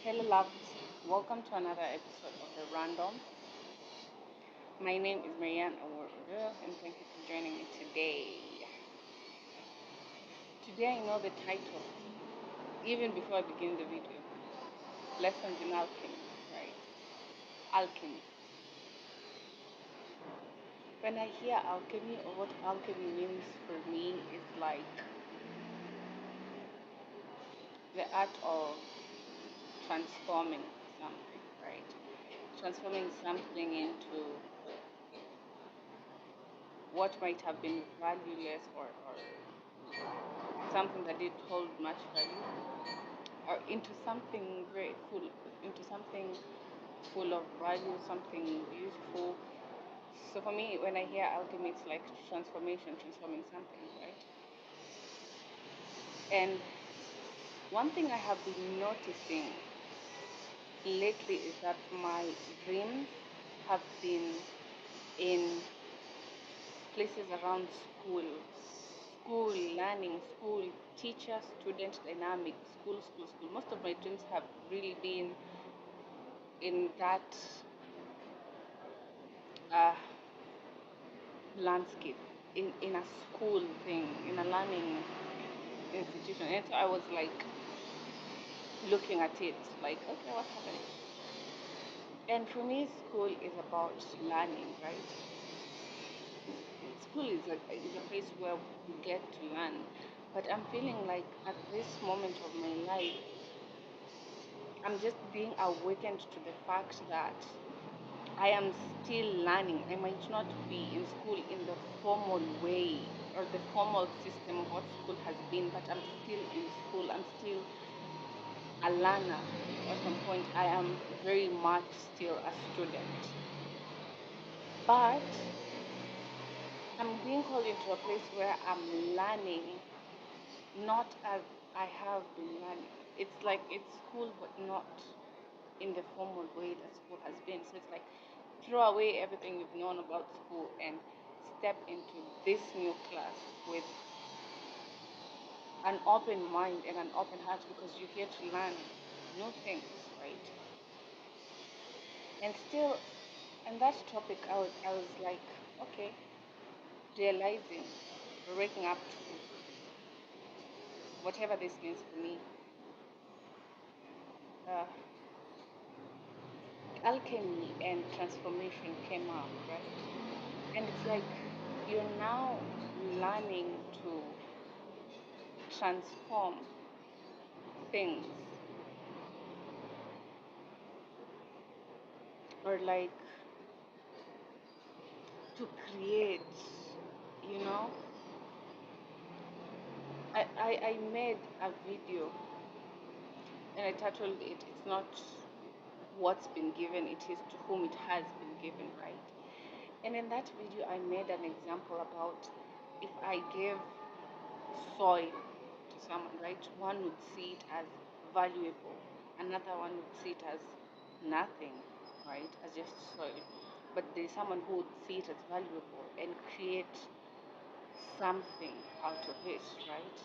Hello, loves. Welcome to another episode of The Random. My name is Marianne Awuru, and thank you for joining me today. Today, I know the title, even before I begin the video Lessons in Alchemy, right? Alchemy. When I hear alchemy, or what alchemy means for me, is like the art of transforming something, right? Transforming something into what might have been valueless or something that didn't hold much value, or into something very full, into something full of value, something beautiful. So for me, when I hear alchemy, it's like transformation, transforming something, right? And one thing I have been noticing lately is that my dreams have been in places around school learning, school teacher student dynamic, school. Most of my dreams have really been in that uh, landscape, in a school thing, in a learning institution. And so I was like looking at it, like, okay, what's happening? And for me, school is about learning, right? School is a place where we get to learn. But I'm feeling like at this moment of my life, I'm just being awakened to the fact that I am still learning. I might not be in school in the formal way or the formal system of what school has been, but I'm still in school. I'm still a learner. At some point, I am very much still a student. But I'm being called into a place where I'm learning, not as I have been learning. It's like it's school, but not in the formal way that school has been. So it's like throw away everything you've known about school and step into this new class with an open mind and an open heart because you're here to learn new things, right? And still, in that topic, I was like, okay, realizing, waking up to whatever this means for me. Uh, alchemy and transformation came up, right? And it's like you're now learning to transform things, or like to create, you know. I made a video and I titled it, It's Not What's Been Given, It Is to Whom It Has Been Given, right? And in that video, I made an example about if I gave soil to someone, right? One would see it as valuable, another one would see it as nothing, right? As just soil. But there's someone who would see it as valuable and create something out of it, right?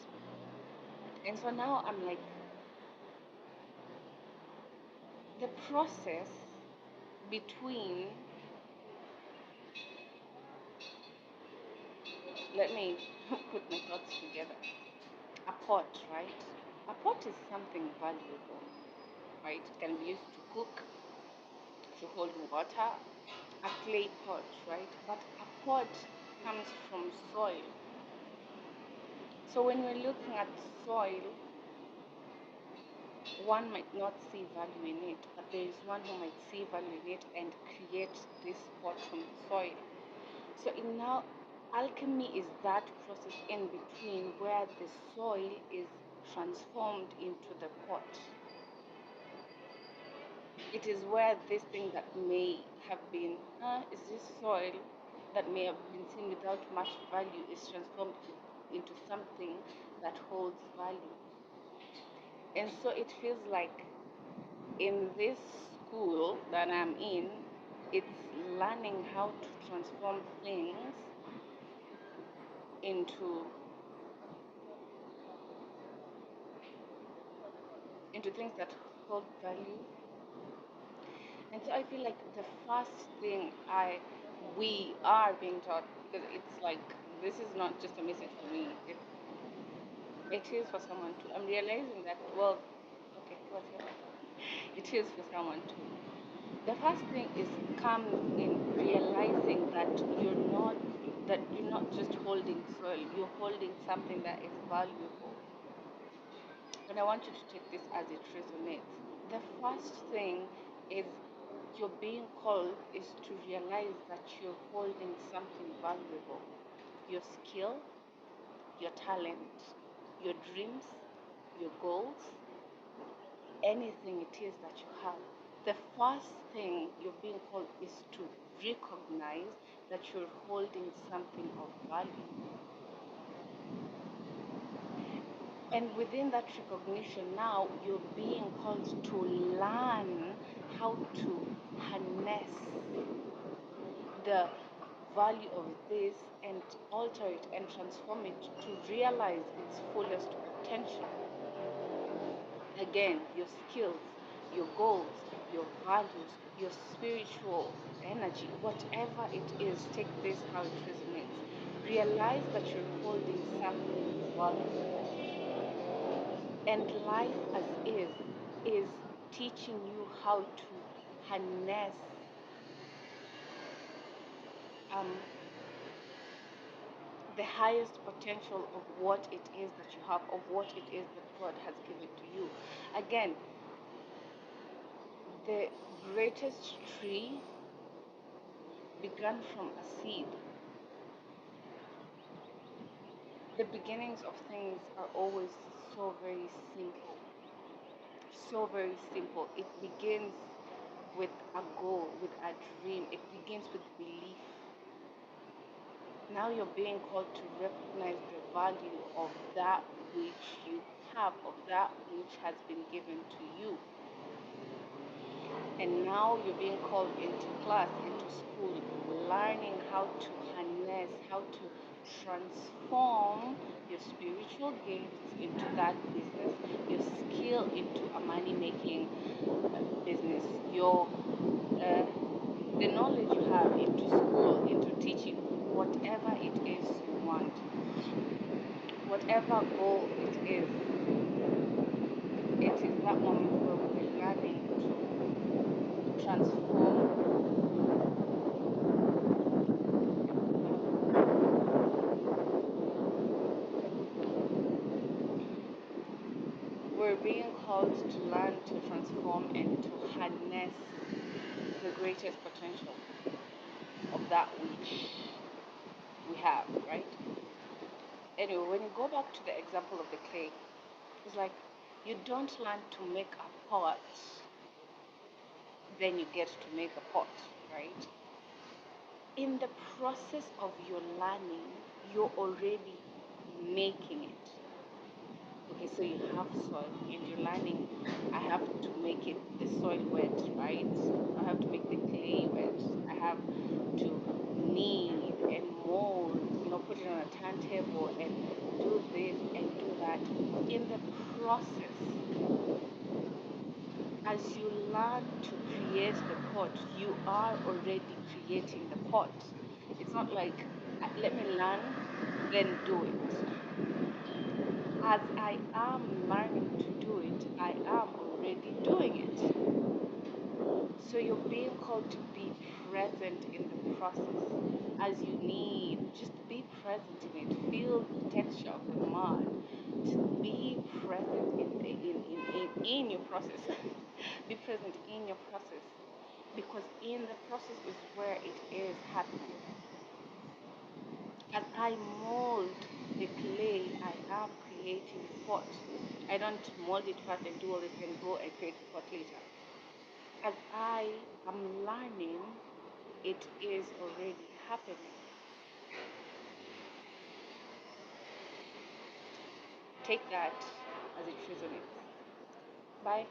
And so now I'm like, the process between, let me put my thoughts together. A pot, right? A pot is something valuable, right? It can be used to cook, to hold water, a clay pot, right? But a pot comes from soil. So when we're looking at soil, one might not see value in it, but there is one who might see value in it and create this pot from the soil. So in now, alchemy is that process in between where the soil is transformed into the pot. It is where this thing that may have been, is this soil that may have been seen without much value is transformed into something that holds value. And so it feels like in this school that I'm in, it's learning how to transform things into things that hold value. And so I feel like the first thing we are being taught, because it's like this is not just a message for me. It is for someone too. I'm realizing that, well, okay, what's your it is for someone too. The first thing is comes in realizing that you're not just holding soil, you're holding something that is valuable. And I want you to take this as it resonates. The first thing is you're being called is to realize that you're holding something valuable. Your skill, your talent, your dreams, your goals, anything it is that you have. The first thing you're being called is to recognize that you're holding something of value. And within that recognition, now you're being called to learn how to harness the value of this and alter it and transform it to realize its fullest potential. Again, your skills, your goals, your values, your spiritual energy, whatever it is, take this how it resonates. Realize that you're holding something valuable. And life as is teaching you how to harness um, the highest potential of what it is that you have, of what it is that God has given to you. Again, the greatest tree began from a seed. The beginnings of things are always so very simple. So very simple. It begins with a goal, with a dream. It begins with belief. Now you're being called to recognize the value of that which you have, of that which has been given to you. And now you're being called into class, into school, learning how to harness, how to transform your spiritual gifts into that business, your skill into a money making business, your the knowledge you have into school, into teaching, whatever it is you want, whatever goal it is that moment where we're learning to transform. We're being called to learn to transform and to harness the greatest potential of that which we have, right? Anyway, when you go back to the example of the clay, it's like you don't learn to make a pot, then you get to make a pot, right? In the process of your learning, you're already making it. Okay, so you have soil and you're learning, I have to make it the soil wet, right? I have to make the clay wet. I have to knead and mold, put it on a turntable and do this and do that. In the process, as you learn to create the pot, you are already creating the pot. It's not like, let me learn, then do it. As I am learning to do it, I am already doing it. So you're being called to be present in the process. As you need, just be present in it. Feel the texture of the mud. Just be present in your process. Be present in your process. Because in the process is where it is happening. As I mold the clay, I am creating the pot. I don't mold it first and do all this and go and create the pot later. As I am learning, it is already happening. Take that as it resonates. Bye.